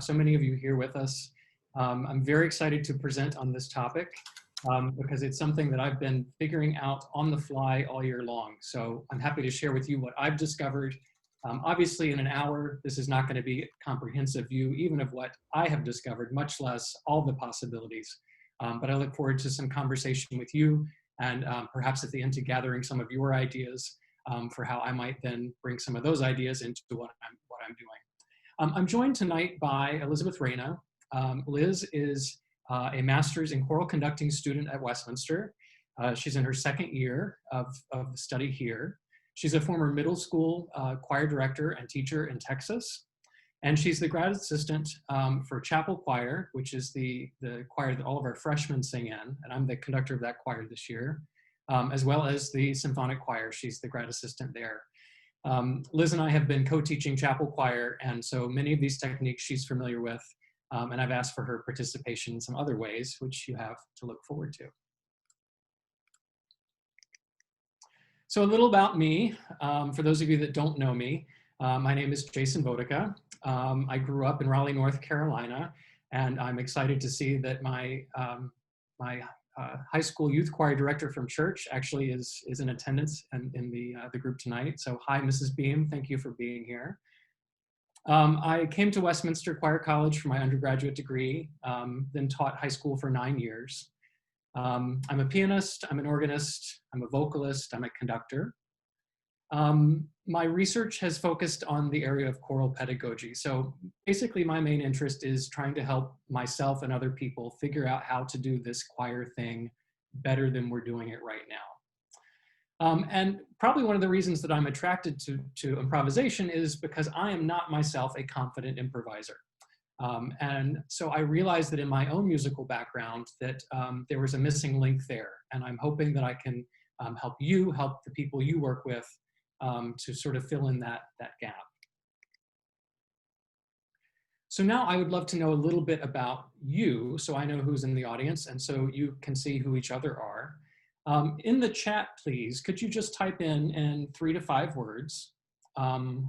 so many of you here with us. I'm very excited to present on this topic because it's something that I've been figuring out on the fly all year long. So I'm happy to share with you what I've discovered. Obviously, in an hour, this is not going to be a comprehensive view even of what I have discovered, much less all the possibilities. But I look forward to some conversation with you and perhaps at the end to gathering some of your ideas for how I might then bring some of those ideas into what I'm doing. I'm joined tonight by Elizabeth Reyna. Liz is a master's in choral conducting student at Westminster. She's in her second year of the study here. She's a former middle school choir director and teacher in Texas. And she's the grad assistant for chapel choir, which is the choir that all of our freshmen sing in. And I'm the conductor of that choir this year, as well as the symphonic choir. She's the grad assistant there. Liz and I have been co-teaching chapel choir, and so many of these techniques she's familiar with, and I've asked for her participation in some other ways, which you have to look forward to. So a little about me, for those of you that don't know me, my name is Jason Bodica. I grew up in Raleigh, North Carolina, and I'm excited to see that my high school youth choir director from church actually is in attendance in the group tonight. So hi, Mrs. Beam, thank you for being here. I came to Westminster Choir College for my undergraduate degree, then taught high school for 9 years. I'm a pianist, I'm an organist, I'm a vocalist, I'm a conductor. My research has focused on the area of choral pedagogy. So basically my main interest is trying to help myself and other people figure out how to do this choir thing better than we're doing it right now. And probably one of the reasons that I'm attracted to improvisation is because I am not myself a confident improviser. And so I realized that in my own musical background that there was a missing link there. And I'm hoping that I can help the people you work with, to sort of fill in that gap. So now I would love to know a little bit about you, so I know who's in the audience, and so you can see who each other are. In the chat, please, could you just type in 3 to 5 words,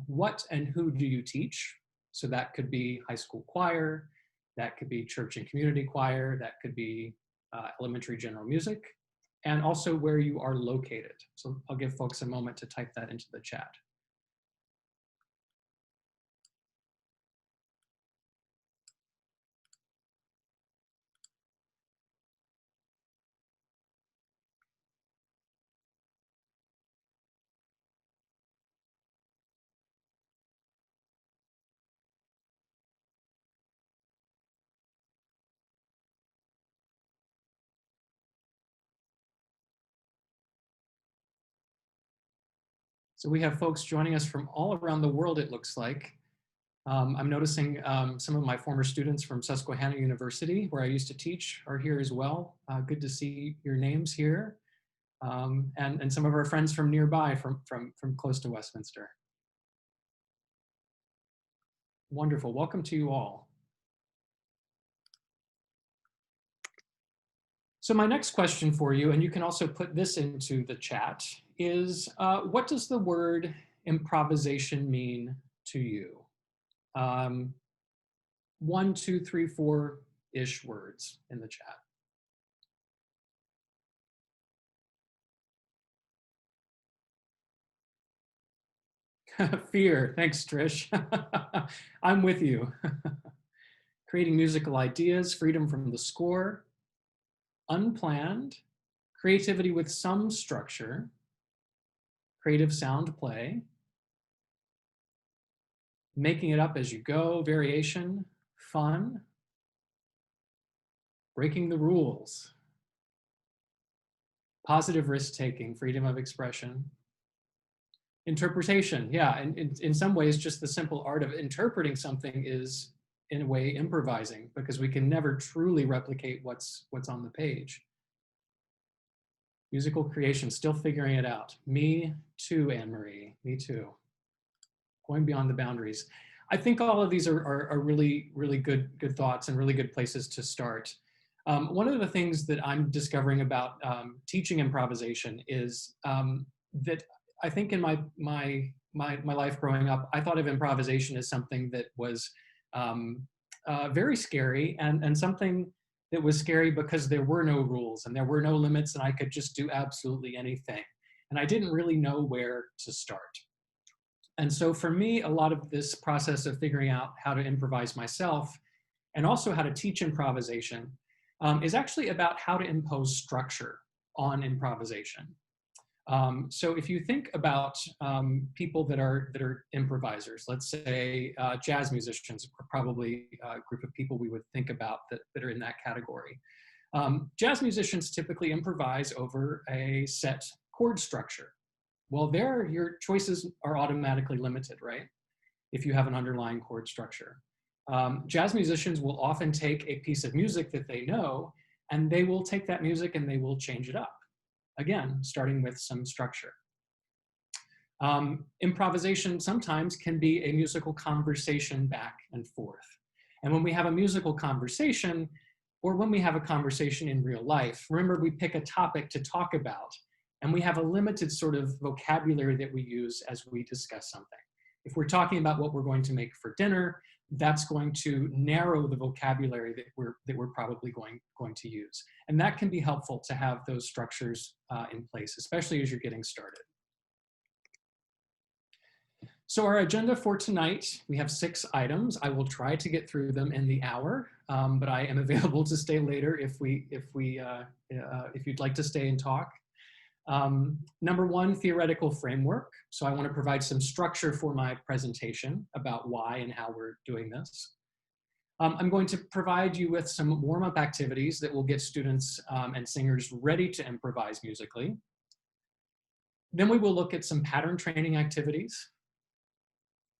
what and who do you teach? So that could be high school choir, that could be church and community choir, that could be elementary general music, and also where you are located. So I'll give folks a moment to type that into the chat. So we have folks joining us from all around the world, it looks like. I'm noticing some of my former students from Susquehanna University, where I used to teach, are here as well. Good to see your names here. And some of our friends from nearby, from close to Westminster. Wonderful, welcome to you all. So my next question for you, and you can also put this into the chat, is what does the word improvisation mean to you? 1, 2, 3, 4-ish words in the chat. Fear, thanks Trish. I'm with you. Creating musical ideas, freedom from the score, unplanned, creativity with some structure, creative sound play, making it up as you go, variation, fun, breaking the rules, positive risk-taking, freedom of expression, interpretation, yeah, and in some ways just the simple art of interpreting something is in a way improvising, because we can never truly replicate what's on the page. Musical creation, still figuring it out. Me too, Anne-Marie, me too. Going beyond the boundaries. I think all of these are really, really good thoughts and really good places to start. One of the things that I'm discovering about teaching improvisation is that I think in my life growing up, I thought of improvisation as something that was very scary and something that was scary because there were no rules and there were no limits and I could just do absolutely anything. And I didn't really know where to start. And so for me, a lot of this process of figuring out how to improvise myself and also how to teach improvisation is actually about how to impose structure on improvisation. So if you think about people that are improvisers, let's say jazz musicians are probably a group of people we would think about that are in that category. Jazz musicians typically improvise over a set chord structure. Well, there your choices are automatically limited, right? If you have an underlying chord structure. Jazz musicians will often take a piece of music that they know, and they will take that music and they will change it up. Again, starting with some structure. Improvisation sometimes can be a musical conversation back and forth. And when we have a musical conversation, or when we have a conversation in real life, remember we pick a topic to talk about, and we have a limited sort of vocabulary that we use as we discuss something. If we're talking about what we're going to make for dinner, that's going to narrow the vocabulary that we're probably going to use. And that can be helpful to have those structures in place, especially as you're getting started. So our agenda for tonight, we have 6 items. I will try to get through them in the hour, but I am available to stay later if you'd like to stay and talk. Number 1, theoretical framework. So I want to provide some structure for my presentation about why and how we're doing this. I'm going to provide you with some warm-up activities that will get students and singers ready to improvise musically. Then we will look at some pattern training activities,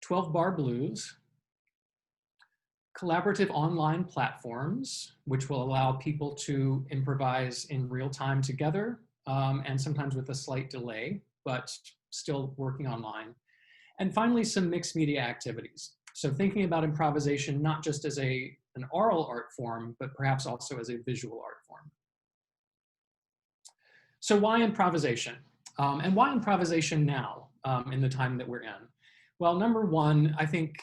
12-bar blues, collaborative online platforms, which will allow people to improvise in real time together, and sometimes with a slight delay, but still working online. And finally, some mixed media activities. So thinking about improvisation, not just as an oral art form, but perhaps also as a visual art form. So why improvisation? And why improvisation now in the time that we're in? Well, number 1, I think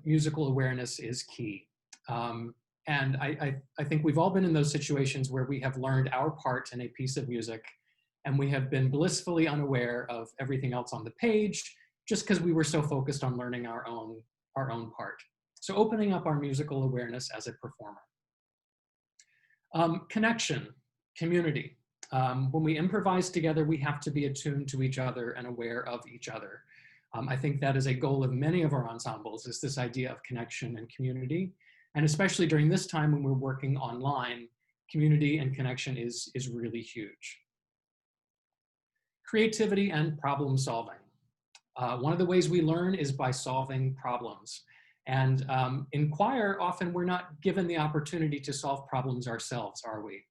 musical awareness is key. And I think we've all been in those situations where we have learned our part in a piece of music and we have been blissfully unaware of everything else on the page just because we were so focused on learning our own part. So opening up our musical awareness as a performer. Connection, community. When we improvise together, we have to be attuned to each other and aware of each other. I think that is a goal of many of our ensembles, is this idea of connection and community. And especially during this time when we're working online, community and connection is really huge. Creativity and problem solving. One of the ways we learn is by solving problems. And in choir, often we're not given the opportunity to solve problems ourselves, are we?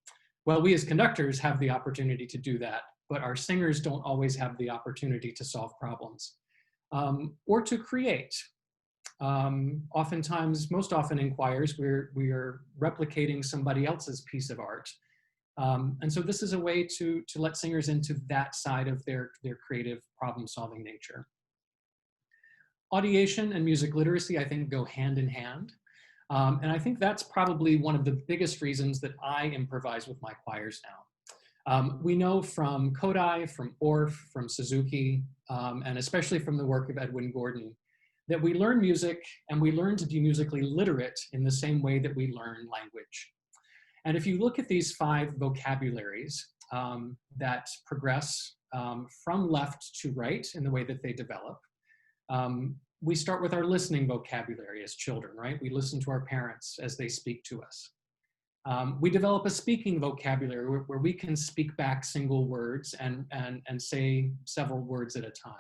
Well, we as conductors have the opportunity to do that, but our singers don't always have the opportunity to solve problems or to create. Oftentimes, most often in choirs, we are replicating somebody else's piece of art. And so this is a way to let singers into that side of their creative problem-solving nature. Audiation and music literacy, I think, go hand in hand. And I think that's probably one of the biggest reasons that I improvise with my choirs now. We know from Kodai, from Orff, from Suzuki, and especially from the work of Edwin Gordon, that we learn music and we learn to be musically literate in the same way that we learn language. And if you look at these 5 vocabularies that progress from left to right in the way that they develop, we start with our listening vocabulary as children, right? We listen to our parents as they speak to us. We develop a speaking vocabulary where we can speak back single words and say several words at a time.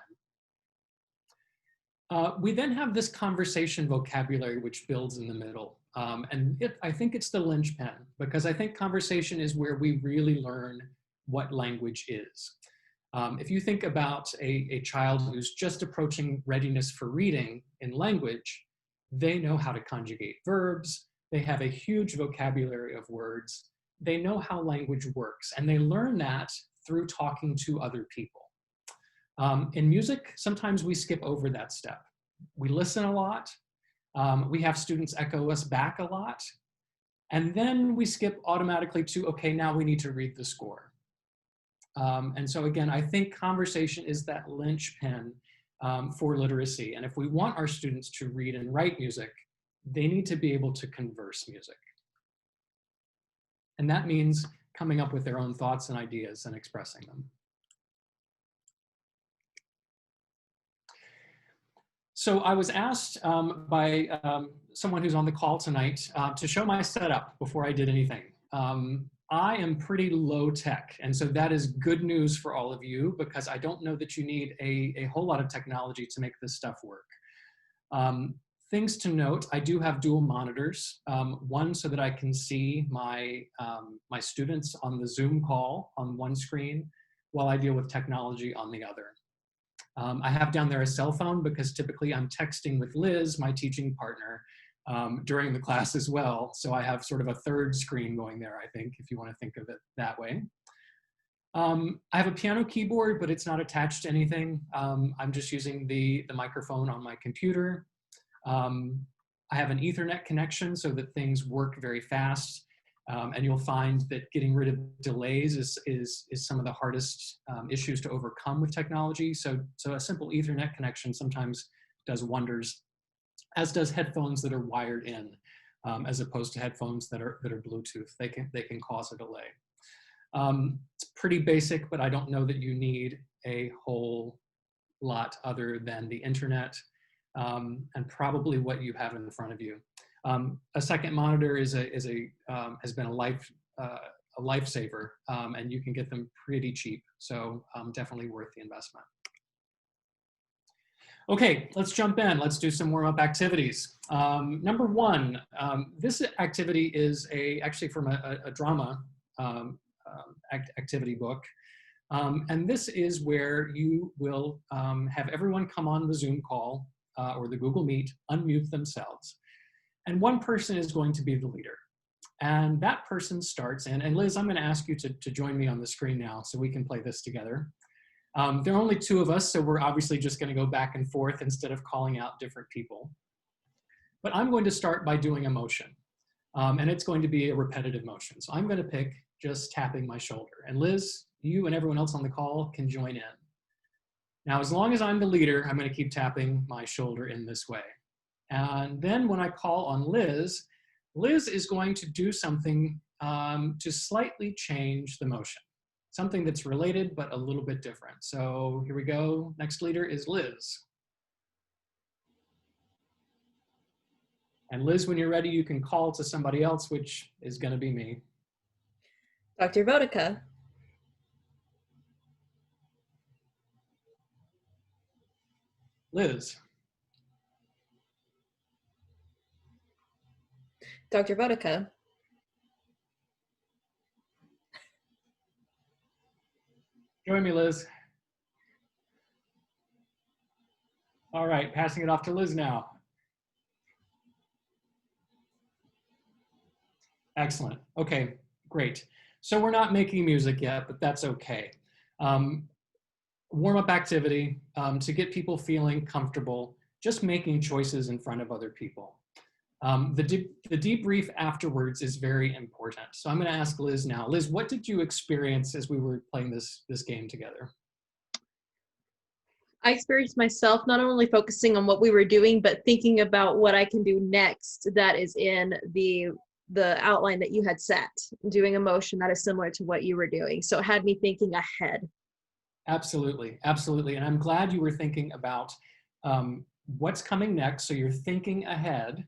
We then have this conversation vocabulary which builds in the middle. I think it's the linchpin, because I think conversation is where we really learn what language is. If you think about a child who's just approaching readiness for reading in language, they know how to conjugate verbs, they have a huge vocabulary of words, they know how language works, and they learn that through talking to other people. In music, sometimes we skip over that step. We listen a lot, We have students echo us back a lot. And then we skip automatically to, okay, now we need to read the score. And so again, I think conversation is that linchpin for literacy. And if we want our students to read and write music, they need to be able to converse music. And that means coming up with their own thoughts and ideas and expressing them. So I was asked by someone who's on the call tonight to show my setup before I did anything. I am pretty low tech, and so that is good news for all of you, because I don't know that you need a whole lot of technology to make this stuff work. Things to note, I do have dual monitors, one so that I can see my, my students on the Zoom call on one screen while I deal with technology on the other. I have down there a cell phone because typically I'm texting with Liz, my teaching partner, during the class as well. So I have sort of a third screen going there, I think, if you want to think of it that way. I have a piano keyboard, but it's not attached to anything. I'm just using the microphone on my computer. I have an Ethernet connection so that things work very fast. And you'll find that getting rid of delays is some of the hardest issues to overcome with technology. So a simple Ethernet connection sometimes does wonders, as does headphones that are wired in, as opposed to headphones that are Bluetooth. They can cause a delay. It's pretty basic, but I don't know that you need a whole lot other than the internet and probably what you have in front of you. A second monitor has been a lifesaver, and you can get them pretty cheap. So definitely worth the investment. Okay, let's jump in. Let's do some warm-up activities. Number one, this activity is actually from a drama activity book. And this is where you will have everyone come on the Zoom call or the Google Meet, unmute themselves. And one person is going to be the leader. And that person starts, and Liz, I'm going to ask you to join me on the screen now so we can play this together. There are only two of us, so we're obviously just going to go back and forth instead of calling out different people. But I'm going to start by doing a motion, and it's going to be a repetitive motion. So I'm going to pick just tapping my shoulder. And Liz, you and everyone else on the call can join in. Now, as long as I'm the leader, I'm going to keep tapping my shoulder in this way. And then when I call on Liz, Liz is going to do something to slightly change the motion. Something that's related, but a little bit different. So here we go. Next leader is Liz. And Liz, when you're ready, you can call to somebody else, which is going to be me. Dr. Bodica. Liz. Dr. Bodica. Join me, Liz. All right, passing it off to Liz now. Excellent. Okay, great. So we're not making music yet, but that's okay. Warm-up activity to get people feeling comfortable, just making choices in front of other people. The debrief afterwards is very important. So I'm going to ask Liz now. Liz, what did you experience as we were playing this game together? I experienced myself not only focusing on what we were doing, but thinking about what I can do next that is in the outline that you had set, doing a motion that is similar to what you were doing. So it had me thinking ahead. Absolutely, absolutely. And I'm glad you were thinking about what's coming next. So you're thinking ahead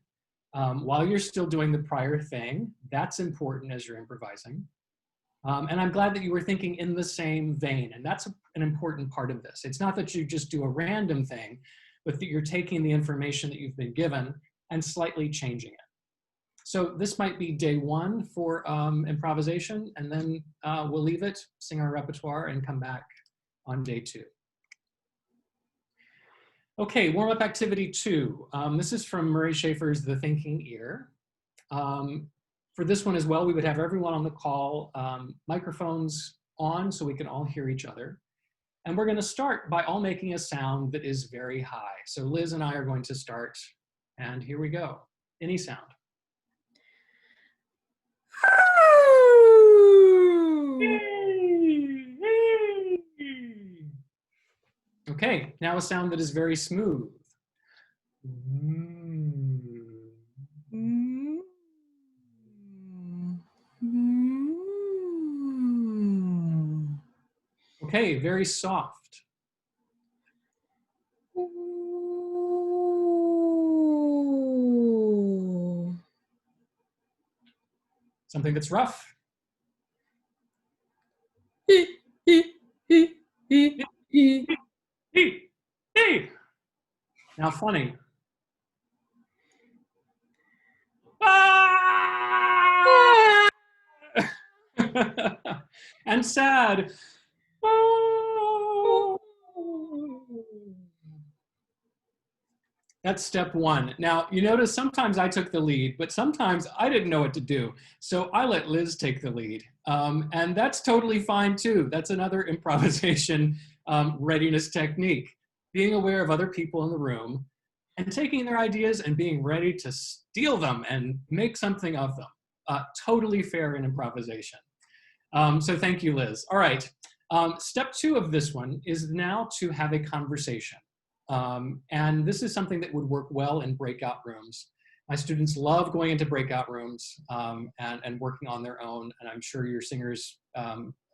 while you're still doing the prior thing. That's important as you're improvising. And I'm glad that you were thinking in the same vein. And that's an important part of this. It's not that you just do a random thing, but that you're taking the information that you've been given and slightly changing it. So this might be day one for improvisation, and then we'll leave it, sing our repertoire, and come back on day two. Okay, warm-up activity 2. This is from Murray Schafer's The Thinking Ear. For this one as well, we would have everyone on the call, microphones on so we can all hear each other. And we're going to start by all making a sound that is very high. So Liz and I are going to start And here we go. Any sound. Okay, now a sound that is very smooth. Okay, very soft. Something that's rough. Now funny. And sad. That's step one. Now, you notice sometimes I took the lead, but sometimes I didn't know what to do. So I let Liz take the lead. And that's totally fine too. That's another improvisation readiness technique. Being aware of other people in the room and taking their ideas and being ready to steal them and make something of them. Totally fair in improvisation. So thank you, Liz. All right. Step two of this one is now to have a conversation. And this is something that would work well in breakout rooms. My students love going into breakout rooms and working on their own, and I'm sure your singers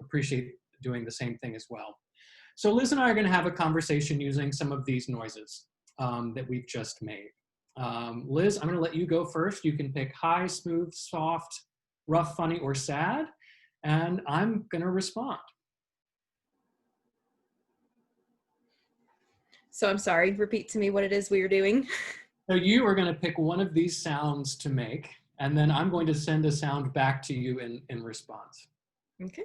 appreciate doing the same thing as well. So Liz and I are going to have a conversation using some of these noises that we've just made. Liz, I'm going to let you go first. You can pick high, smooth, soft, rough, funny, or sad, and I'm going to respond. So I'm sorry, repeat to me what it is we are doing. So you are going to pick one of these sounds to make, and then I'm going to send a sound back to you in response. Okay.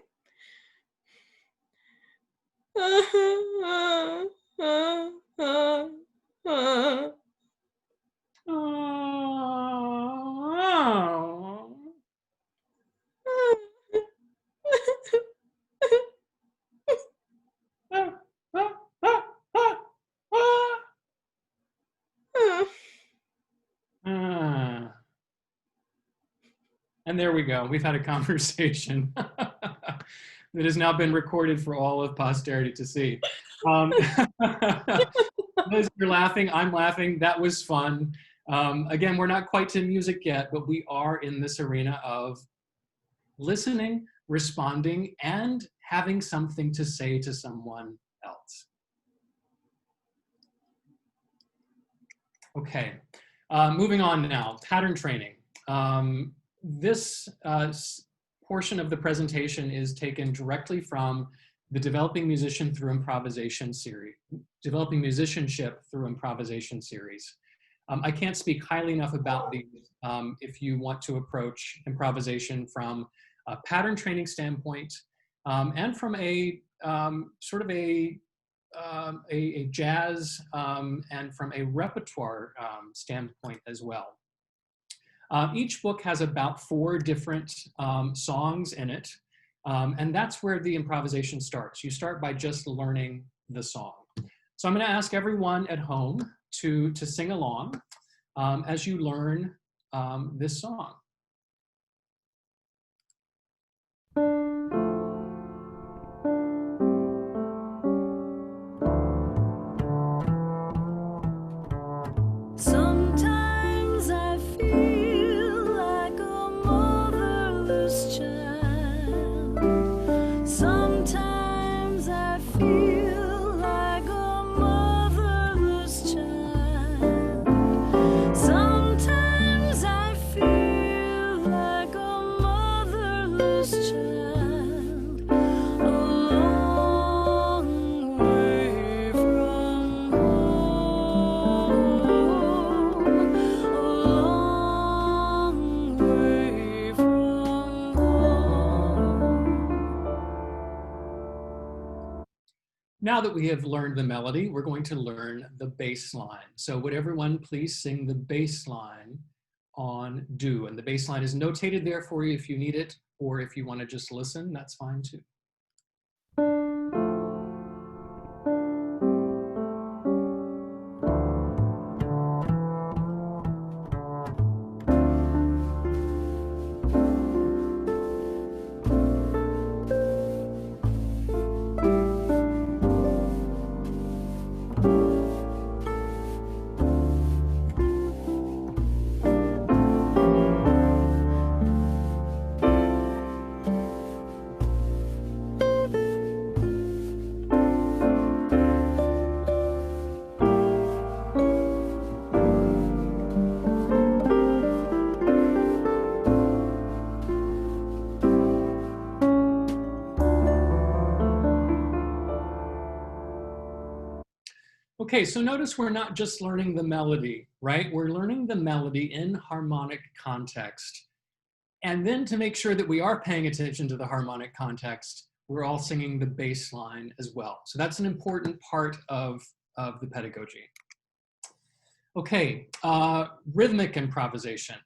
And there we go. We've had a conversation that has now been recorded for all of posterity to see. Liz, you're laughing. I'm laughing. That was fun. Again, we're not quite to music yet, but we are in this arena of listening, responding, and having something to say to someone else. Okay, moving on now, pattern training. This portion of the presentation is taken directly from the Developing Musician Through Improvisation series, Developing Musicianship Through Improvisation series. I can't speak highly enough about these if you want to approach improvisation from a pattern training standpoint and from a sort of a jazz and from a repertoire standpoint as well. Each book has about 4 different songs in it, and that's where the improvisation starts. You start by just learning the song. So I'm going to ask everyone at home to sing along as you learn this song. Sometimes I feel like a motherless child. Sometimes I feel like a motherless child. Sometimes I feel like a motherless child. A long way from home. A long way from home. Now that we have learned the melody, we're going to learn the bass line. So would everyone please sing the bass line on Do? And the bass line is notated there for you if you need it, or if you want to just listen, that's fine too. Okay, so notice we're not just learning the melody, right? We're learning the melody in harmonic context. And then to make sure that we are paying attention to the harmonic context, we're all singing the bass line as well. So that's an important part of the pedagogy. Okay, rhythmic improvisation.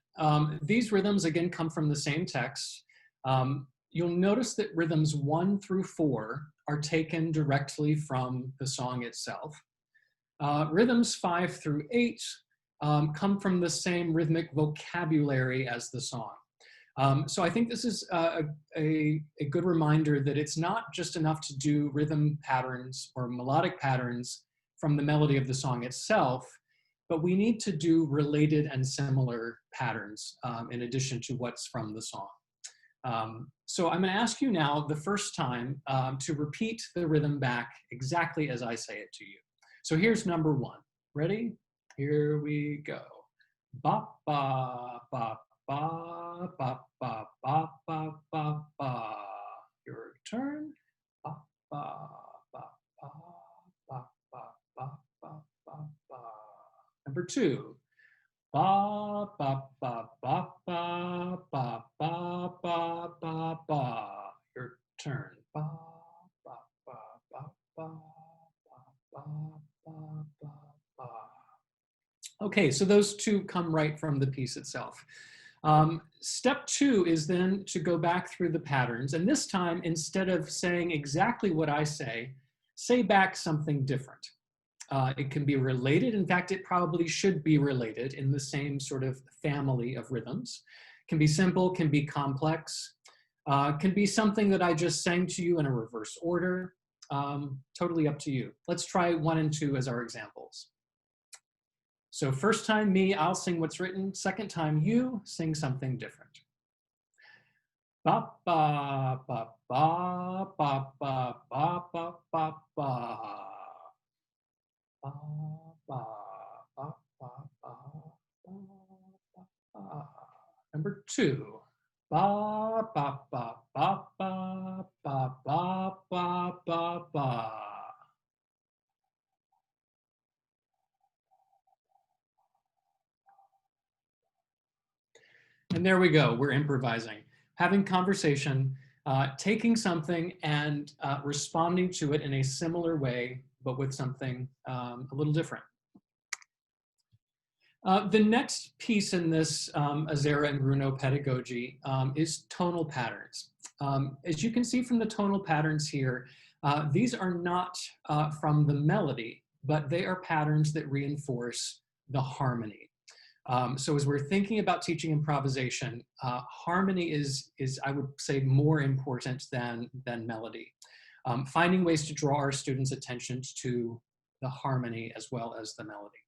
These rhythms, again, come from the same text. You'll notice that rhythms 1 through 4 are taken directly from the song itself. Rhythms 5 through 8 come from the same rhythmic vocabulary as the song. So I think this is a good reminder that it's not just enough to do rhythm patterns or melodic patterns from the melody of the song itself, but we need to do related and similar patterns in addition to what's from the song. So I'm going to ask you now the first time to repeat the rhythm back exactly as I say it to you. So here's number 1. Ready? Here we go. Ba ba ba ba ba ba ba ba ba ba. Your turn. Ba ba ba ba ba ba ba ba ba ba. Number 2. Ba ba ba ba ba ba ba ba ba ba. Your turn. Ba ba ba ba ba ba ba ba ba. Okay, so those two come right from the piece itself. Step 2 is then to go back through the patterns, and this time, instead of saying exactly what I say back something different. It can be related. In fact, it probably should be related in the same sort of family of rhythms. Can be simple, can be complex, can be something that I just sang to you in a reverse order. Totally up to you. Let's try 1 and 2 as our examples. So first time me, I'll sing what's written. Second time you, sing something different. Ba ba ba ba ba ba ba ba ba ba. Ba ba ba ba ba ba ba. Number 2. Ba ba ba ba ba ba ba ba ba ba. And there we go, we're improvising, having conversation, taking something and responding to it in a similar way, but with something a little different. The next piece in this Azera and Bruno pedagogy is tonal patterns. As you can see from the tonal patterns here, these are not from the melody, but they are patterns that reinforce the harmony. So as we're thinking about teaching improvisation, harmony is, I would say, more important than melody. Finding ways to draw our students' attention to the harmony as well as the melody.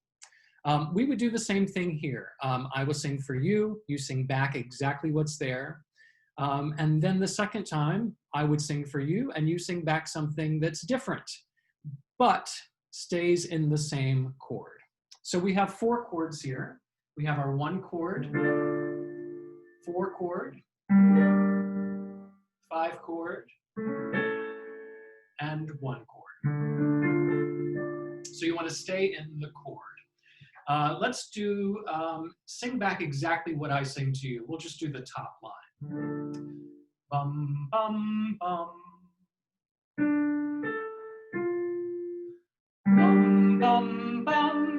We would do the same thing here. I will sing for you, you sing back exactly what's there. And then the second time, I would sing for you and you sing back something that's different, but stays in the same chord. So we have 4 chords here. We have our 1 chord, 4 chord, 5 chord, and 1 chord. So you want to stay in the chord. Let's do, sing back exactly what I sing to you. We'll just do the top line. Bum, bum, bum. Bum, bum, bum.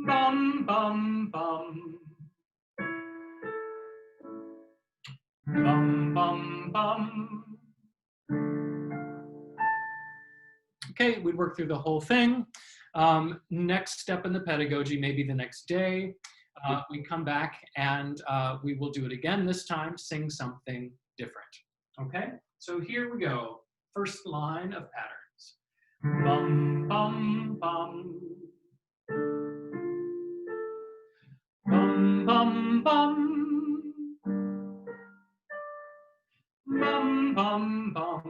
Bum, bum, bum. Bum, bum, bum. Okay, we work through the whole thing. Next step in the pedagogy, maybe the next day, we come back and we will do it again, this time sing something different. Okay, so here we go. First line of patterns. Bum, bum, bum. Bum, bum, bum. Bum, bum, bum.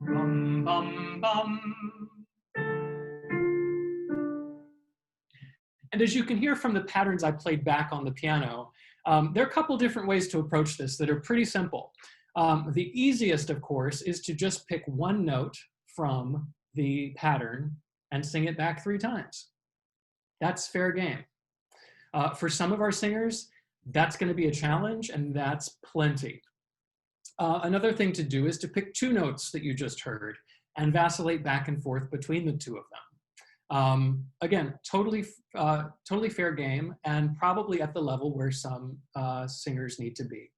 Bum, bum, bum. And as you can hear from the patterns I played back on the piano, there are a couple different ways to approach this that are pretty simple. The easiest, of course, is to just pick one note from the pattern and sing it back 3 times. That's fair game. For some of our singers, that's going to be a challenge, and that's plenty. Another thing to do is to pick 2 notes that you just heard and vacillate back and forth between the 2 of them. Again, totally fair game, and probably at the level where some singers need to be.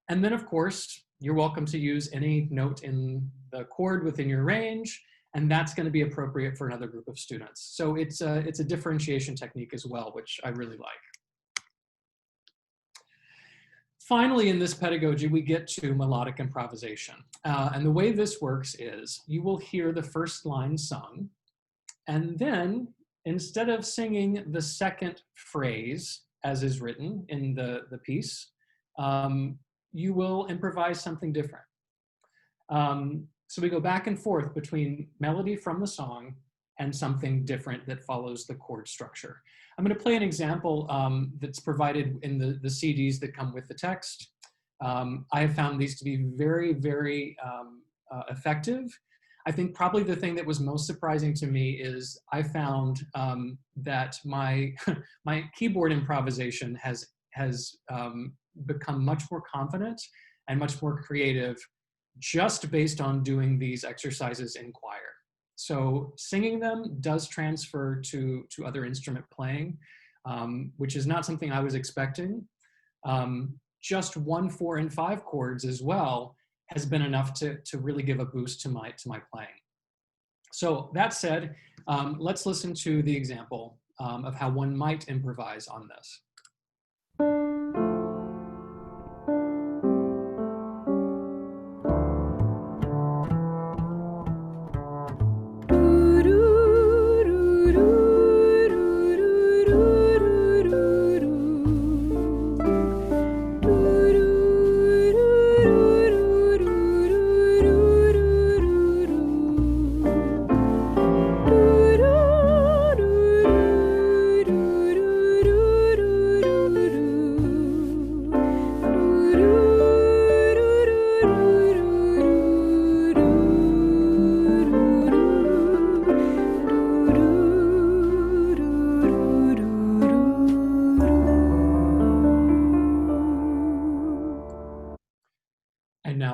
And then, of course, you're welcome to use any note in the chord within your range, and that's going to be appropriate for another group of students. So it's a differentiation technique as well, which I really like. Finally, in this pedagogy, we get to melodic improvisation. And the way this works is you will hear the first line sung, and then instead of singing the second phrase as is written in the piece, you will improvise something different. So we go back and forth between melody from the song and something different that follows the chord structure. I'm going to play an example that's provided in the CDs that come with the text. I have found these to be very, very effective. I think probably the thing that was most surprising to me is I found that my keyboard improvisation has become much more confident and much more creative just based on doing these exercises in choir. So singing them does transfer to other instrument playing, which is not something I was expecting. Just 1, 4, and 5 chords as well has been enough to really give a boost to my playing. So that said, let's listen to the example of how one might improvise on this.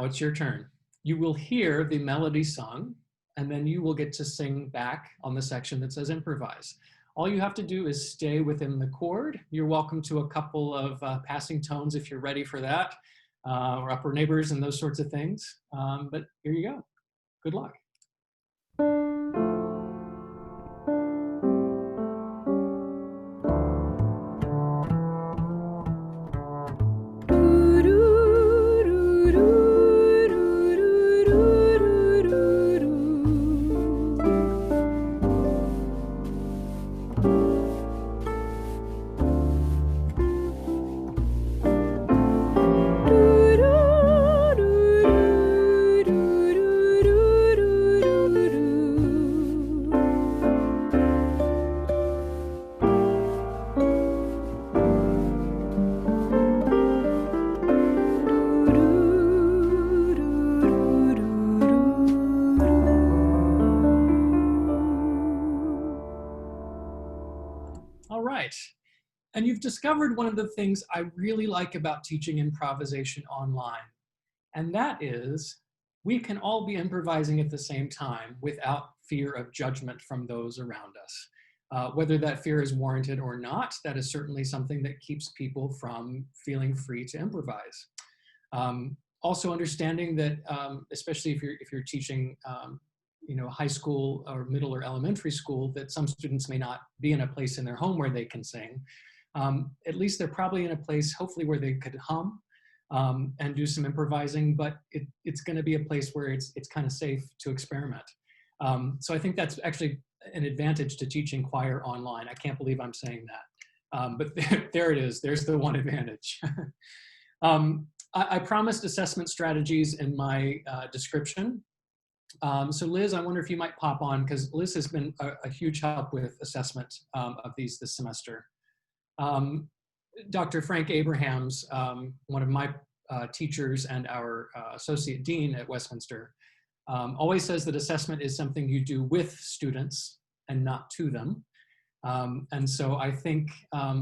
It's your turn. You will hear the melody sung, and then you will get to sing back on the section that says improvise. All you have to do is stay within the chord. You're welcome to a couple of passing tones if you're ready for that, or upper neighbors and those sorts of things. But here you go. Good luck. And you've discovered one of the things I really like about teaching improvisation online. And that is, we can all be improvising at the same time without fear of judgment from those around us. Whether that fear is warranted or not, that is certainly something that keeps people from feeling free to improvise. Also understanding that, especially if you're teaching high school or middle or elementary school, that some students may not be in a place in their home where they can sing. At least they're probably in a place, hopefully, where they could hum and do some improvising, but it's going to be a place where it's kind of safe to experiment. So I think that's actually an advantage to teaching choir online. I can't believe I'm saying that, but there it is. There's the one advantage. I promised assessment strategies in my description. So Liz, I wonder if you might pop on, because Liz has been a huge help with assessment of these this semester. Dr. Frank Abrahams, one of my teachers and our associate dean at Westminster, always says that assessment is something you do with students and not to them. And so I think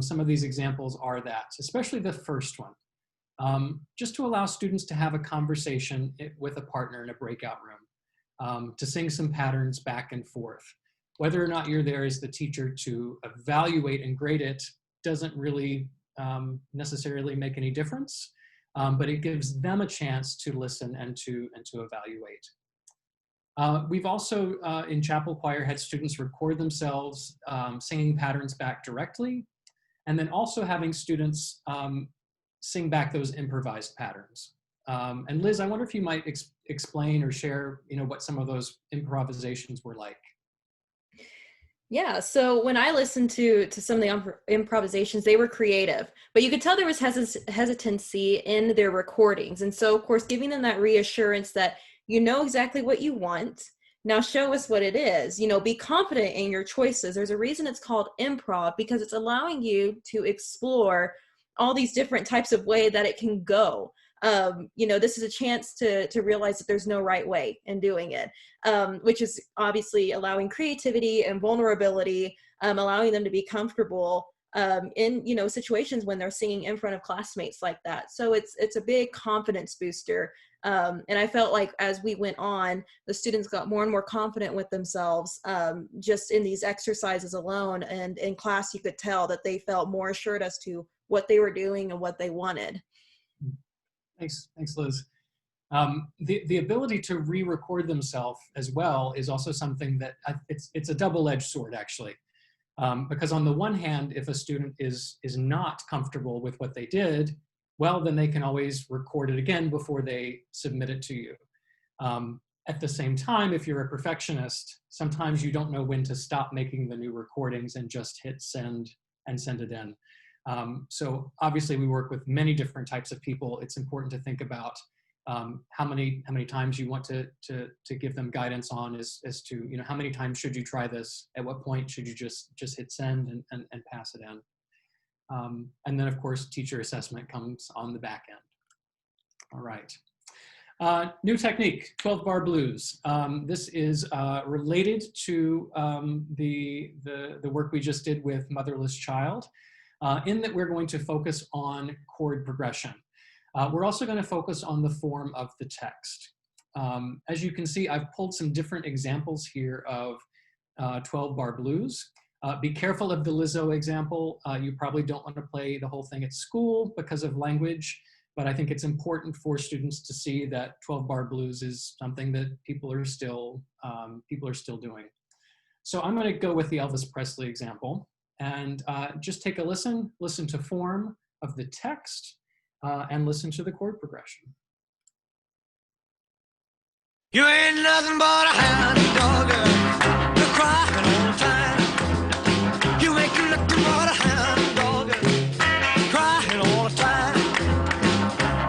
some of these examples are that, especially the first one, just to allow students to have a conversation with a partner in a breakout room, to sing some patterns back and forth. Whether or not you're there as the teacher to evaluate and grade it doesn't really necessarily make any difference, but it gives them a chance to listen and to evaluate. We've also, in chapel choir, had students record themselves singing patterns back directly, and then also having students sing back those improvised patterns. And Liz, I wonder if you might explain or share, what some of those improvisations were like. Yeah, so when I listened to some of the improvisations, they were creative, but you could tell there was hesitancy in their recordings. And so, of course, giving them that reassurance that you know exactly what you want. Now show us what it is. Be confident in your choices. There's a reason it's called improv, because it's allowing you to explore all these different types of way that it can go. This is a chance to realize that there's no right way in doing it, which is obviously allowing creativity and vulnerability, allowing them to be comfortable in situations when they're singing in front of classmates like that. So it's a big confidence booster. And I felt like as we went on, the students got more and more confident with themselves, just in these exercises alone. And in class, you could tell that they felt more assured as to what they were doing and what they wanted. Thanks, Liz. The ability to re-record themselves as well is also something that it's a double-edged sword, actually. Because on the one hand, if a student is not comfortable with what they did, well, then they can always record it again before they submit it to you. At the same time, if you're a perfectionist, sometimes you don't know when to stop making the new recordings and just hit send and send it in. So obviously we work with many different types of people. It's important to think about how many times you want to give them guidance on as to, how many times should you try this? At what point should you just hit send and pass it in? And then of course, teacher assessment comes on the back end. All right. New technique, 12-bar blues. This is related to the work we just did with Motherless Child, in that we're going to focus on chord progression. We're also going to focus on the form of the text. As you can see, I've pulled some different examples here of 12-bar blues. Be careful of the Lizzo example. You probably don't want to play the whole thing at school because of language, but I think it's important for students to see that 12-bar blues is something that people are still doing. So I'm going to go with the Elvis Presley example and just take a listen to form of the text, and listen to the chord progression. You ain't nothing but a hound dog, you're crying all the time. You ain't nothing but a hound dog, crying all the time.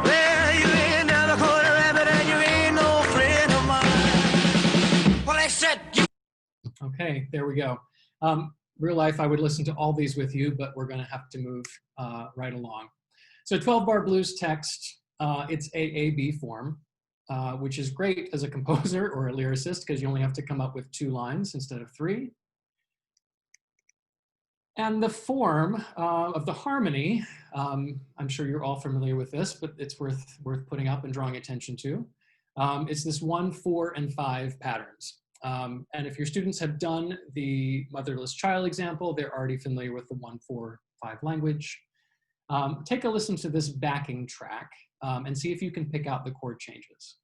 Well, you ain't never caught a rabbit and you ain't no friend of mine. Well, they said you. Okay, there we go. Real life, I would listen to all these with you, but we're going to have to move right along. So 12-bar blues text, it's AAB form, which is great as a composer or a lyricist because you only have to come up with 2 lines instead of 3. And the form of the harmony, I'm sure you're all familiar with this, but it's worth putting up and drawing attention to. It's this 1, 4, and 5 patterns. And if your students have done the Motherless Child example, they're already familiar with the 1, 4, 5 language. Take a listen to this backing track and see if you can pick out the chord changes.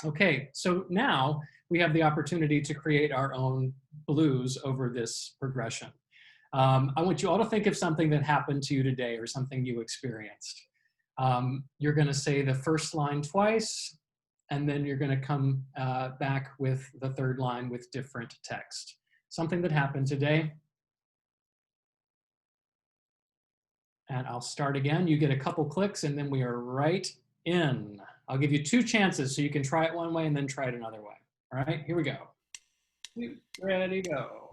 Okay, so now we have the opportunity to create our own blues over this progression. I want you all to think of something that happened to you today or something you experienced. You're going to say the first line twice, and then you're going to come back with the third line with different text. Something that happened today. And I'll start again. You get a couple clicks, and then we are right in. I'll give you 2 chances so you can try it one way and then try it another way. All right, here we go. Ready, go.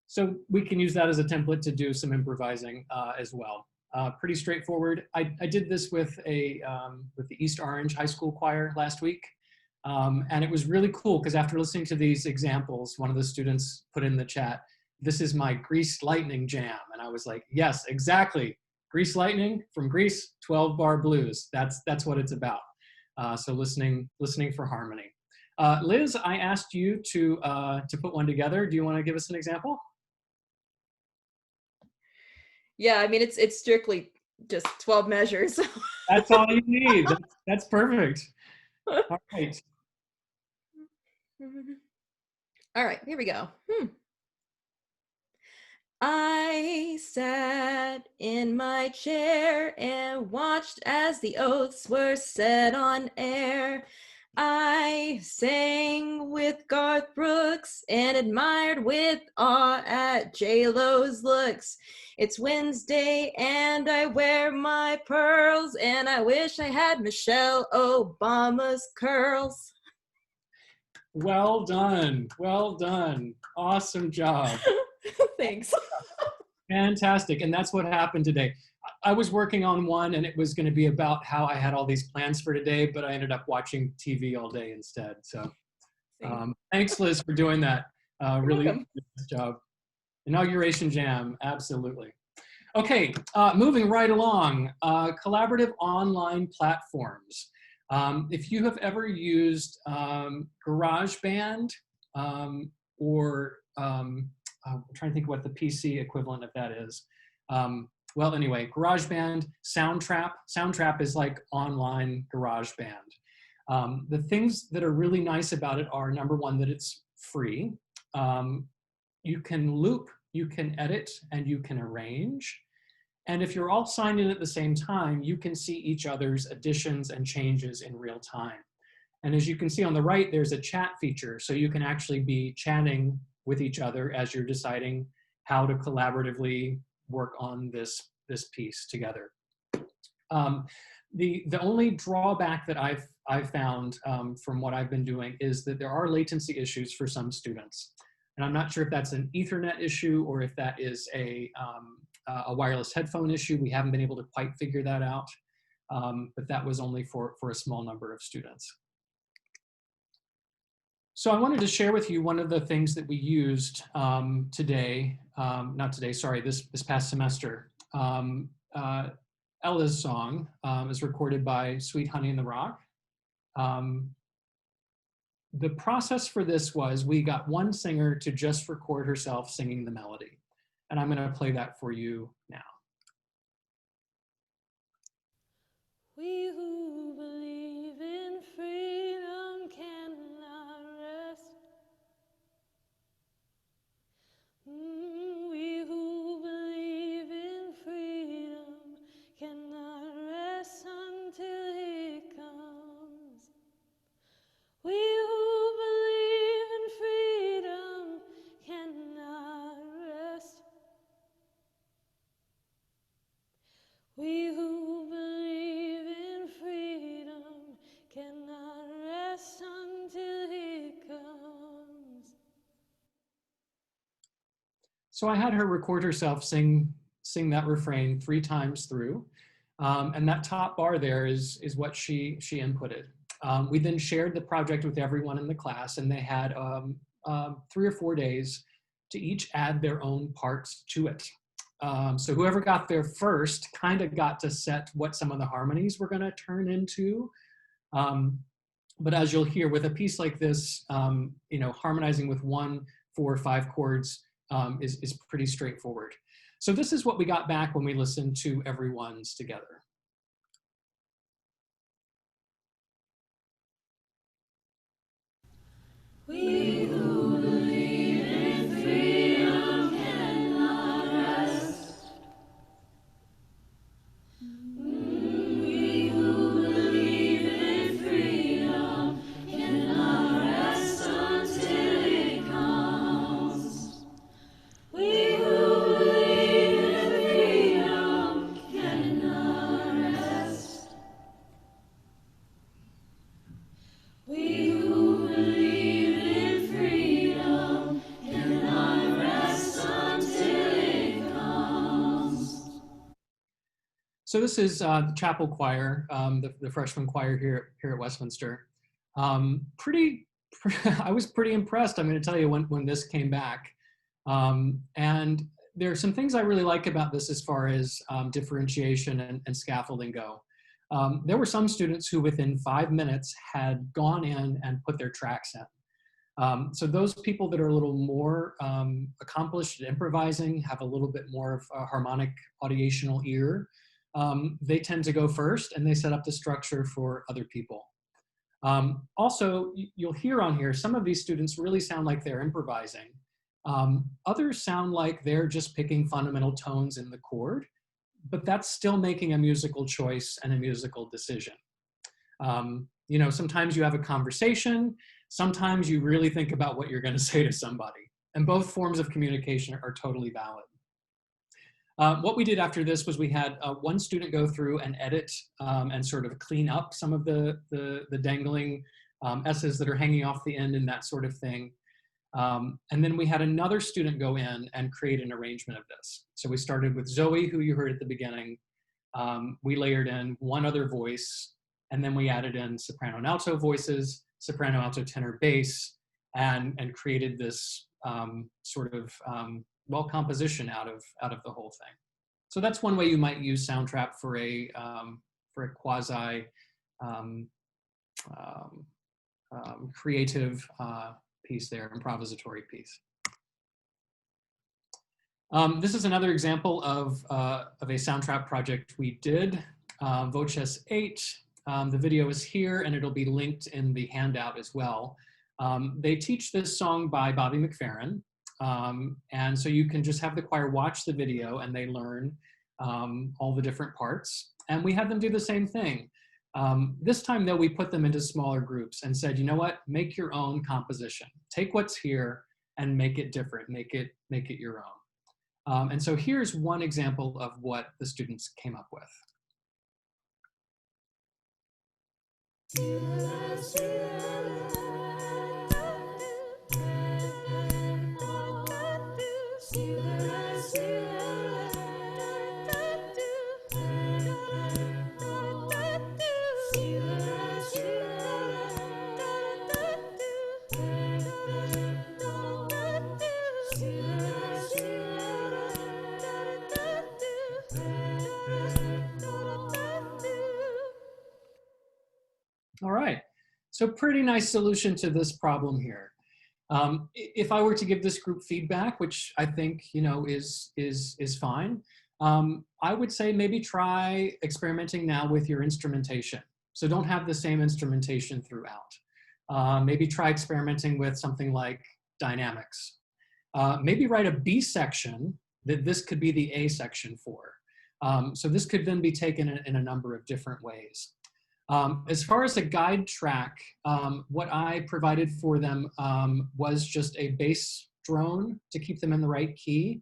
So we can use that as a template to do some improvising as well. Pretty straightforward. I did this with the East Orange High School Choir last week. And it was really cool because after listening to these examples, one of the students put in the chat, "This is my Grease Lightning jam." And I was like, yes, exactly. Grease Lightning from Grease, 12-bar blues. That's what it's about. So listening for harmony. Liz, I asked you to put one together. Do you want to give us an example? Yeah, I mean, it's strictly just 12 measures. That's all you need. That's perfect. All right. All right, here we go. I sat in my chair and watched as the oaths were said on air. I sang with Garth Brooks and admired with awe at J-Lo's looks. It's Wednesday and I wear my pearls and I wish I had Michelle Obama's curls. Well done. Well done. Awesome job. Thanks. Fantastic. And that's what happened today. I was working on one and it was going to be about how I had all these plans for today, but I ended up watching TV all day instead. So thanks, Liz, for doing that. Really good job. Inauguration Jam, absolutely. Okay, moving right along, collaborative online platforms. If you have ever used GarageBand or I'm trying to think what the PC equivalent of that is. Well, anyway, GarageBand, Soundtrap. Soundtrap is like online GarageBand. The things that are really nice about it are, number one, that it's free. You can loop, you can edit, and you can arrange. And if you're all signed in at the same time, you can see each other's additions and changes in real time. And as you can see on the right, there's a chat feature. So you can actually be chatting with each other as you're deciding how to collaboratively work on this piece together. The only drawback that I've found from what I've been doing is that there are latency issues for some students. And I'm not sure if that's an Ethernet issue or if that is a wireless headphone issue. We haven't been able to quite figure that out, but that was only for a small number of students. So I wanted to share with you one of the things that we used today, this past semester. Ella's song is recorded by Sweet Honey in the Rock. The process for this was we got one singer to just record herself singing the melody. And I'm going to play that for you now. We who believe in freedom cannot rest. We who believe in freedom cannot rest until he comes. We who believe in freedom cannot rest. We who believe in So I had her record herself sing that refrain 3 times through. And that top bar there is what she inputted. We then shared the project with everyone in the class, and they had 3 or 4 days to each add their own parts to it. So whoever got there first kind of got to set what some of the harmonies were going to turn into. But as you'll hear with a piece like this, you know, harmonizing with 1, 4, 5 chords is pretty straightforward. So this is what we got back when we listened to everyone's together. We who believe in freedom cannot rest. We who believe in freedom cannot rest until it comes. We who believe in freedom cannot rest. We who believe in freedom cannot rest until it comes. So this is the chapel choir, the freshman choir here at Westminster. I was pretty impressed, I'm going to tell you, when this came back. And there are some things I really like about this as far as differentiation and scaffolding go. There were some students who within 5 minutes had gone in and put their tracks in. So those people that are a little more accomplished at improvising, have a little bit more of a harmonic audiational ear, they tend to go first and they set up the structure for other people. Also, you'll hear on here, some of these students really sound like they're improvising. Others sound like they're just picking fundamental tones in the chord, but that's still making a musical choice and a musical decision. You know, sometimes you have a conversation, sometimes you really think about what you're going to say to somebody, and both forms of communication are totally valid. What we did after this was we had one student go through and edit and sort of clean up some of the dangling S's that are hanging off the end and that sort of thing. And then we had another student go in and create an arrangement of this. So we started with Zoe, who you heard at the beginning. We layered in one other voice, and then we added in soprano and alto voices, soprano, alto, tenor, bass, and created this sort of well composition out of the whole thing. So that's one way you might use Soundtrap for a quasi creative piece there, improvisatory piece. This is another example of a Soundtrap project we did, Voces 8. The video is here and it'll be linked in the handout as well. They teach this song by Bobby McFerrin. And so you can just have the choir watch the video and they learn all the different parts. And we had them do the same thing. This time though, we put them into smaller groups and said, you know what, make your own composition. Take what's here and make it different, make it your own. And so here's one example of what the students came up with. All right, so pretty nice solution to this problem here. If I were to give this group feedback, which I think, you know, is fine, I would say maybe try experimenting now with your instrumentation. So don't have the same instrumentation throughout. Maybe try experimenting with something like dynamics. Maybe write a B section that this could be the A section for. So this could then be taken in a number of different ways. As far as a guide track, what I provided for them was just a bass drone to keep them in the right key.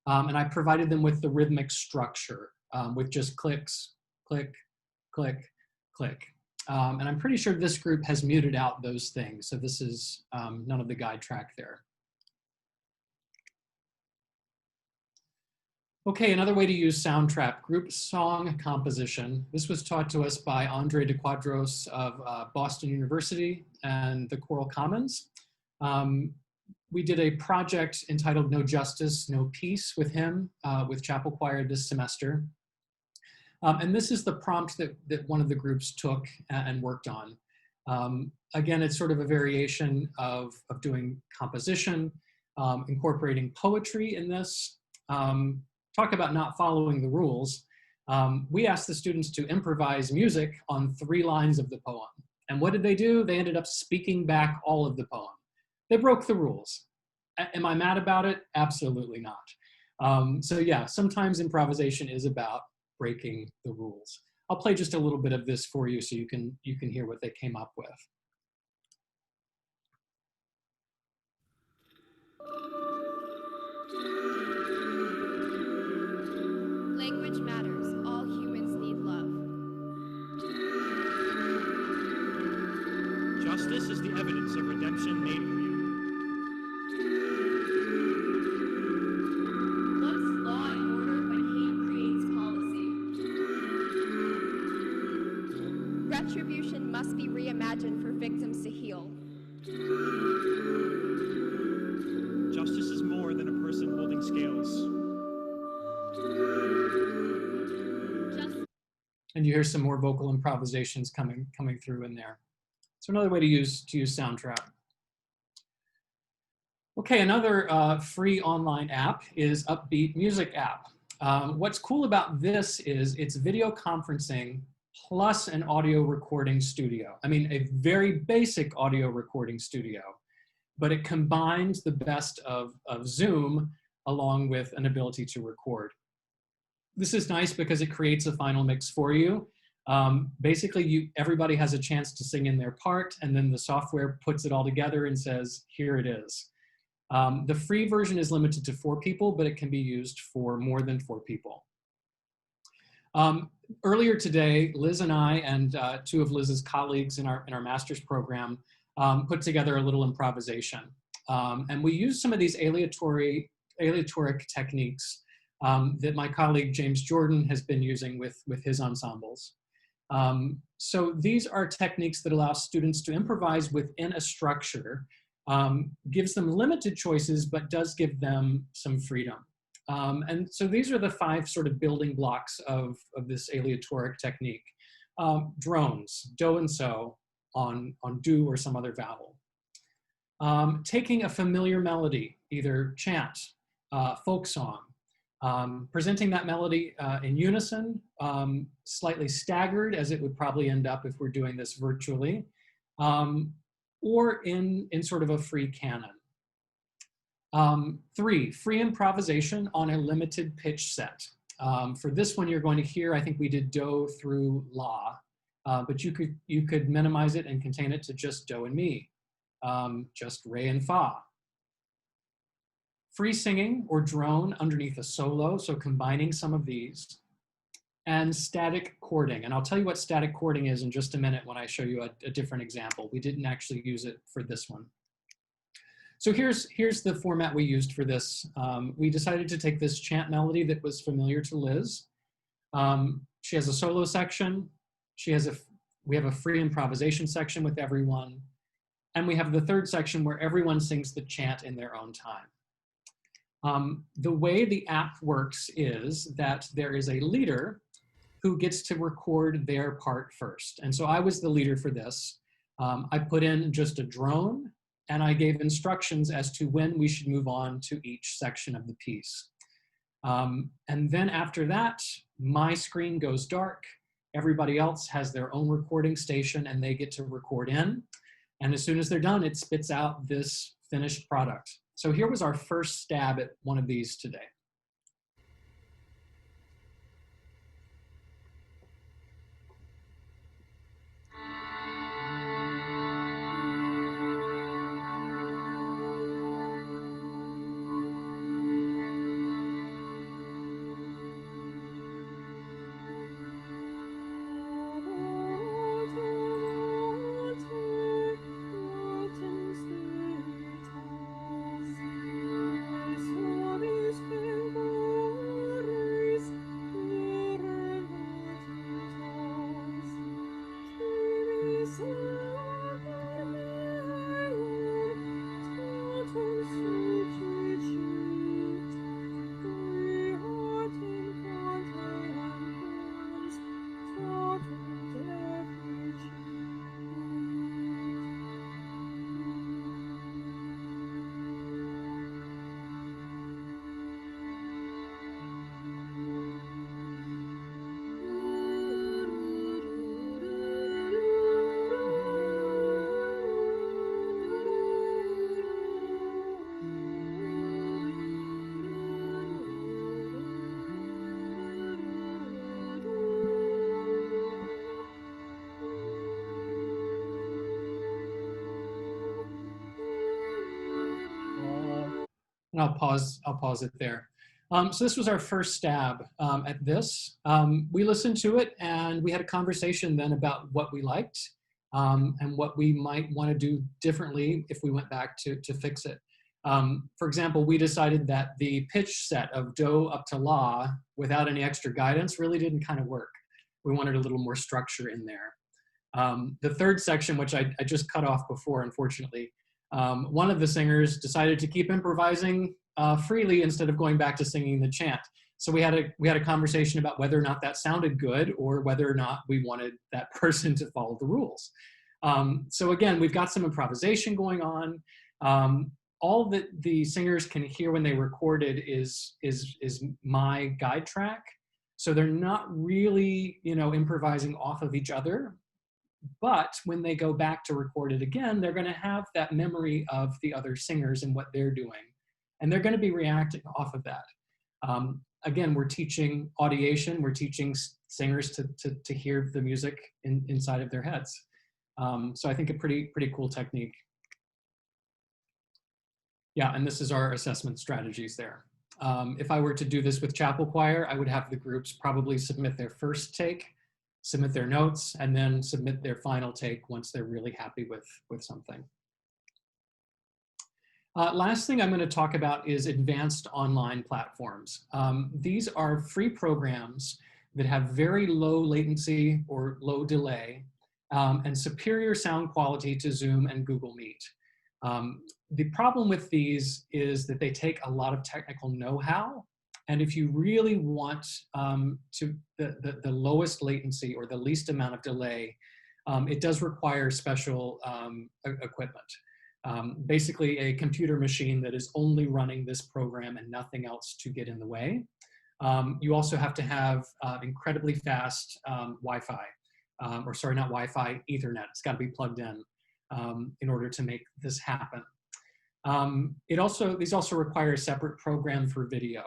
And I provided them with the rhythmic structure with just clicks, click, click, click. And I'm pretty sure this group has muted out those things. So this is none of the guide track there. Okay, another way to use Soundtrap, group song composition. This was taught to us by Andre de Quadros of Boston University and the Choral Commons. We did a project entitled No Justice, No Peace with him, with Chapel Choir this semester. And this is the prompt that one of the groups took and worked on. Again, it's sort of a variation of doing composition, incorporating poetry in this. Talk about not following the rules. We asked the students to improvise music on 3 lines of the poem. And what did they do? They ended up speaking back all of the poem. They broke the rules. Am I mad about it? Absolutely not. So yeah, sometimes improvisation is about breaking the rules. I'll play just a little bit of this for you so you can hear what they came up with. Language matters. All humans need love. Justice is the evidence of redemption made real. What's law and order when hate creates policy? Retribution must be reimagined for victims to heal. Justice is more than a person holding scales. And you hear some more vocal improvisations coming through in there. So another way to use Soundtrap. Okay, another free online app is Upbeat Music app. What's cool about this is it's video conferencing plus an audio recording studio. I mean, a very basic audio recording studio, but it combines the best of Zoom along with an ability to record. This is nice because it creates a final mix for you. Basically, everybody has a chance to sing in their part, and then the software puts it all together and says, here it is. The free version is limited to 4 people, but it can be used for more than 4 people. Earlier today, Liz and I and 2 of Liz's colleagues in our master's program put together a little improvisation. And we used some of these aleatoric techniques that my colleague James Jordan has been using with his ensembles. So these are techniques that allow students to improvise within a structure, gives them limited choices, but does give them some freedom. And so these are the 5 sort of building blocks of this aleatoric technique. Drones, do and so on do or some other vowel. Taking a familiar melody, either chant, folk song, presenting that melody in unison, slightly staggered as it would probably end up if we're doing this virtually, or in sort of a free canon. 3, free improvisation on a limited pitch set. For this one, you're going to hear, I think we did do through la, but you could minimize it and contain it to just do and mi, just re and fa. Free singing or drone underneath a solo, so combining some of these, and static chording. And I'll tell you what static chording is in just a minute when I show you a different example. We didn't actually use it for this one. So here's the format we used for this. We decided to take this chant melody that was familiar to Liz. She has a solo section. We have a free improvisation section with everyone. And we have the 3rd section where everyone sings the chant in their own time. The way the app works is that there is a leader who gets to record their part first. And so I was the leader for this. I put in just a drone and I gave instructions as to when we should move on to each section of the piece. And then after that, my screen goes dark. Everybody else has their own recording station and they get to record in. And as soon as they're done, it spits out this finished product. So here was our first stab at one of these today. What is And I'll pause it there. So this was our first stab at this. We listened to it and we had a conversation then about what we liked and what we might want to do differently if we went back to fix it. For example, we decided that the pitch set of do up to la without any extra guidance really didn't kind of work. We wanted a little more structure in there. The third section, which I just cut off before, unfortunately, one of the singers decided to keep improvising freely instead of going back to singing the chant. So we had a conversation about whether or not that sounded good or whether or not we wanted that person to follow the rules. So again, we've got some improvisation going on. All that the singers can hear when they record it is my guide track. So they're not really, improvising off of each other. But when they go back to record it again, they're going to have that memory of the other singers and what they're doing. And they're going to be reacting off of that. Again, we're teaching audiation. We're teaching singers to hear the music inside of their heads. So I think a pretty cool technique. Yeah, and this is our assessment strategies there. If I were to do this with chapel choir, I would have the groups probably submit their first take, submit their notes, and then submit their final take once they're really happy with something. Last thing I'm going to talk about is advanced online platforms. These are free programs that have very low latency or low delay and superior sound quality to Zoom and Google Meet. The problem with these is that they take a lot of technical know-how. And if you really want the lowest latency or the least amount of delay, it does require special equipment. Basically a computer machine that is only running this program and nothing else to get in the way. You also have to have incredibly fast Wi-Fi, or sorry, not Wi-Fi, Ethernet. It's got to be plugged in order to make this happen. These also require a separate program for video.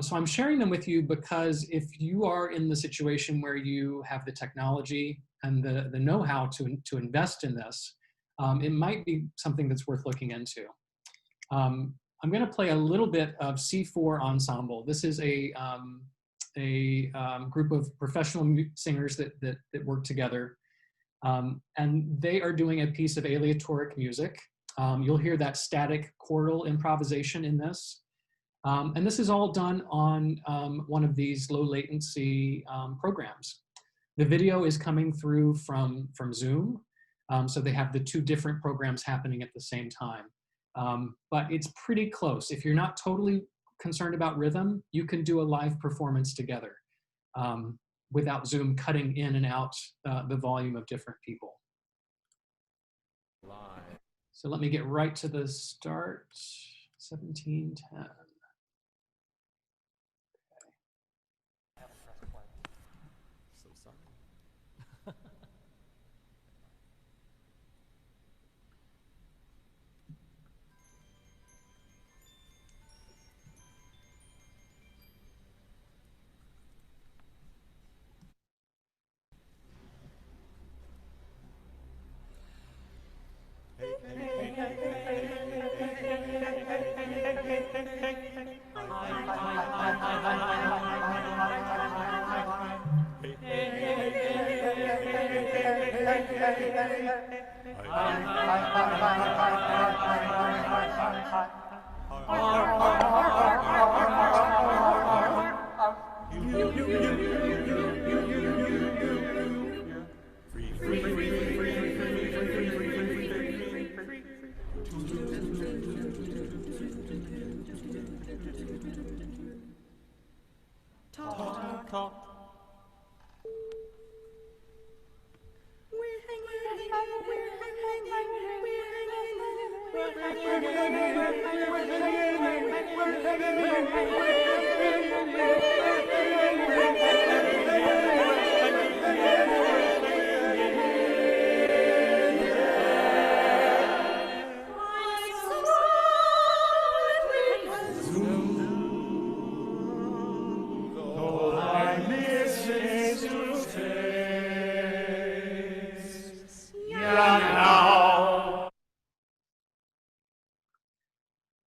So I'm sharing them with you because if you are in the situation where you have the technology and the know-how to invest in this, it might be something that's worth looking into. I'm going to play a little bit of C4 Ensemble. This is a group of professional singers that work together. And they are doing a piece of aleatoric music. You'll hear that static chordal improvisation in this. And this is all done on one of these low latency programs. The video is coming through from Zoom. So they have the two different programs happening at the same time. But it's pretty close. If you're not totally concerned about rhythm, you can do a live performance together without Zoom cutting in and out the volume of different people. So let me get right to the start, 1710.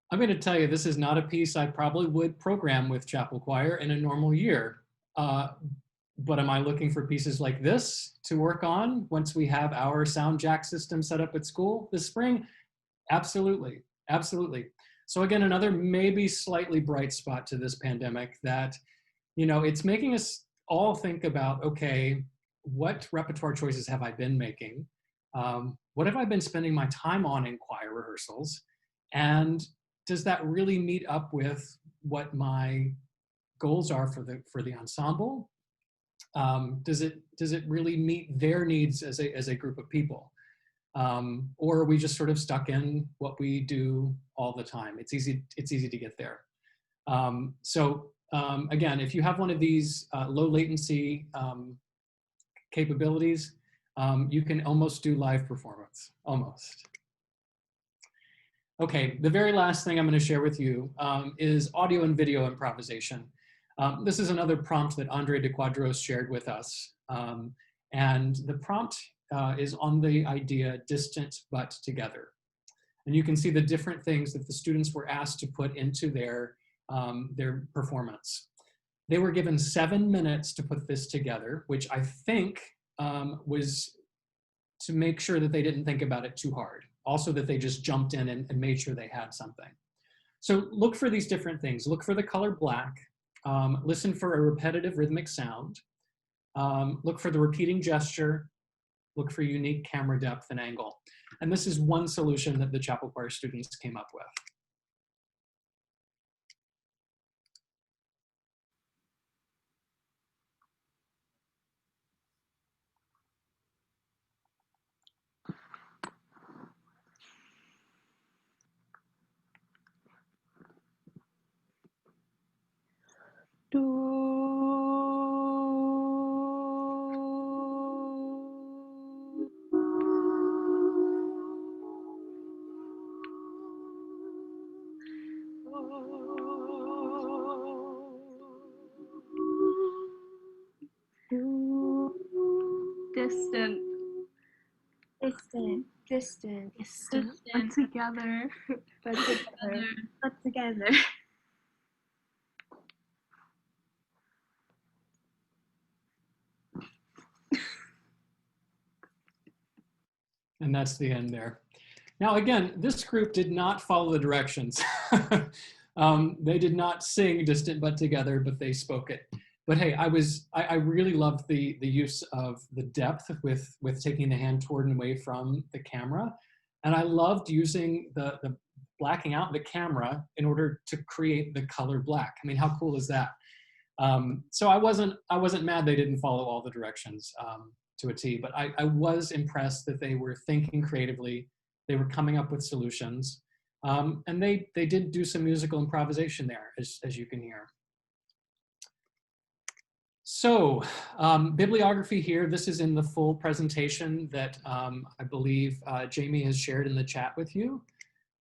I'm going to tell you, this is not a piece I probably would program with chapel choir in a normal year. But am I looking for pieces like this to work on once we have our sound jack system set up at school this spring? Absolutely, absolutely. So again, another maybe slightly bright spot to this pandemic that, you know, it's making us all think about, okay, what repertoire choices have I been making? What have I been spending my time on in choir rehearsals? And does that really meet up with what my goals are for the ensemble? Does it really meet their needs as a group of people? Or are we just sort of stuck in what we do all the time? It's easy to get there. Again, if you have one of these low latency capabilities, you can almost do live performance, almost. Okay, the very last thing I'm going to share with you is audio and video improvisation. This is another prompt that Andre de Quadros shared with us. And the prompt is on the idea distant but together. And you can see the different things that the students were asked to put into their performance. They were given 7 minutes to put this together, which I think was to make sure that they didn't think about it too hard. Also that they just jumped in and made sure they had something. So look for these different things. Look for the color black. Listen for a repetitive rhythmic sound. Look for the repeating gesture. Look for unique camera depth and angle. And this is one solution that the chapel choir students came up with. Distant. Distant, distant, Distant. But together. but together, but together. And that's the end there. Now, again, this group did not follow the directions. They did not sing Distant But Together, but they spoke it. But hey, I really loved the use of the depth with taking the hand toward and away from the camera. And I loved using the blacking out the camera in order to create the color black. I mean, how cool is that? So I wasn't mad they didn't follow all the directions to a T, but I was impressed that they were thinking creatively. They were coming up with solutions. And they did do some musical improvisation there, as you can hear. So bibliography here, this is in the full presentation that I believe Jamie has shared in the chat with you.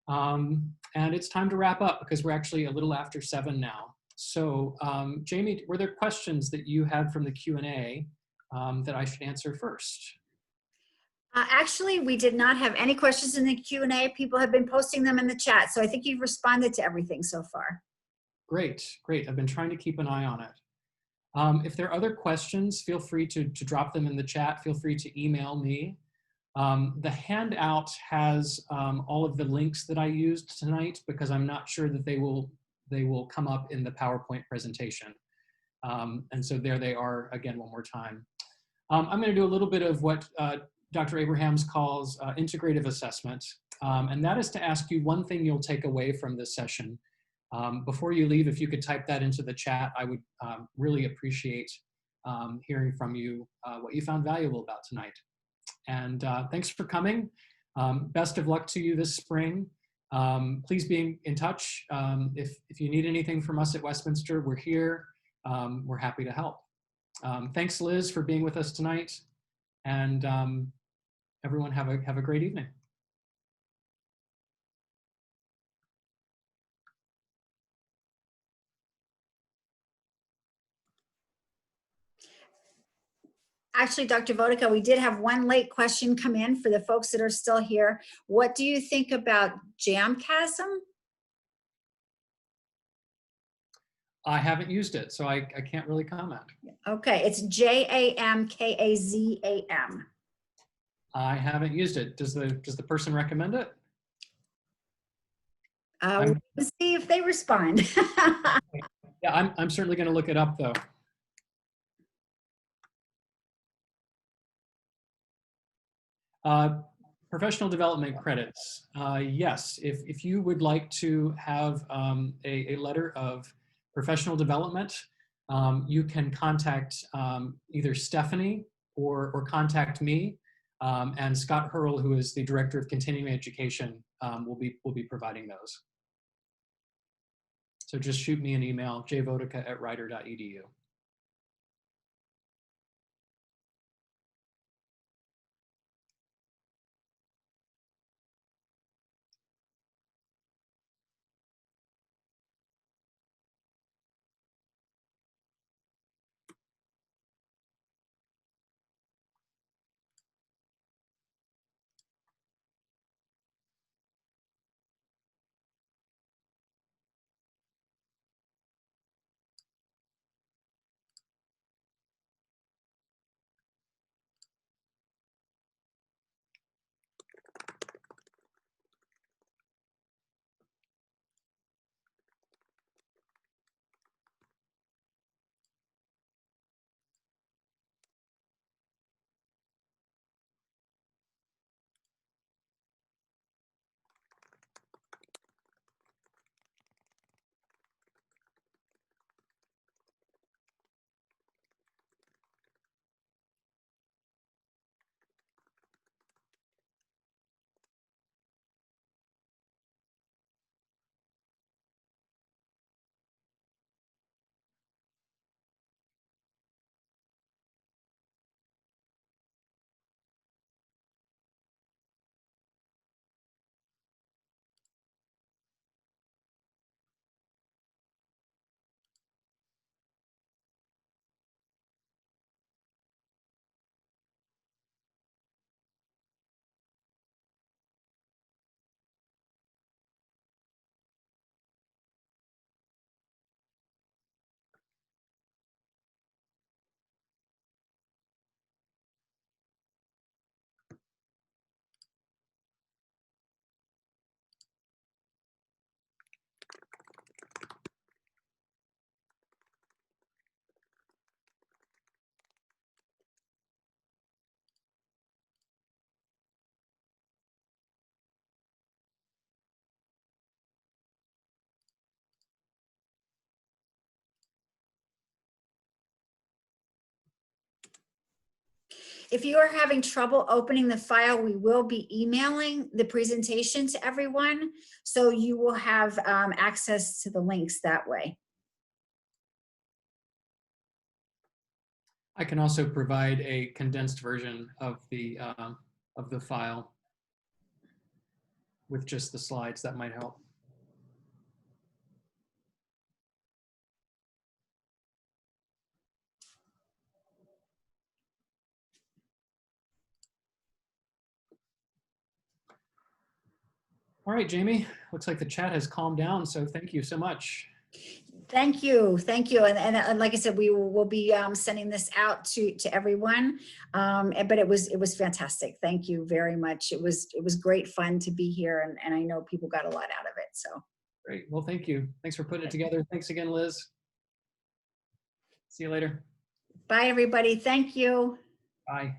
And it's time to wrap up because we're actually a little after 7 now. So Jamie, were there questions that you had from the Q&A that I should answer first? Actually, we did not have any questions in the Q&A. People have been posting them in the chat. So I think you've responded to everything so far. Great, great. I've been trying to keep an eye on it. If there are other questions, feel free to drop them in the chat. Feel free to email me. The handout has all of the links that I used tonight because I'm not sure that they will come up in the PowerPoint presentation. And so there they are again one more time. I'm going to do a little bit of what Dr. Abrahams calls integrative assessment. And that is to ask you one thing you'll take away from this session. Before you leave, if you could type that into the chat, I would really appreciate hearing from you what you found valuable about tonight. And thanks for coming. Best of luck to you this spring. Please be in touch. If you need anything from us at Westminster, we're here. We're happy to help. Thanks, Liz, for being with us tonight. And everyone have a great evening. Actually, Dr. Vodica, we did have one late question come in for the folks that are still here. What do you think about Jamcasm? I haven't used it, so I can't really comment. Okay, it's JAMKAZAM. I haven't used it. Does the person recommend it? We'll see if they respond. Yeah, I'm certainly going to look it up though. Professional development credits. Yes, if you would like to have a letter of professional development, you can contact either Stephanie or contact me, and Scott Hurl, who is the Director of Continuing Education, will be providing those. So just shoot me an email, jvodica@rider.edu. If you are having trouble opening the file, we will be emailing the presentation to everyone. So you will have access to the links that way. I can also provide a condensed version of the file with just the slides. That might help. All right, Jamie, looks like the chat has calmed down, so thank you so much. Thank you. Thank you. And like I said, we will be sending this out to everyone. But it was fantastic. Thank you very much. It was great fun to be here, and I know people got a lot out of it. So Great. Well, thank you. Thanks for putting it together. Thanks again, Liz. See you later. bye, everybody. Thank you. Bye.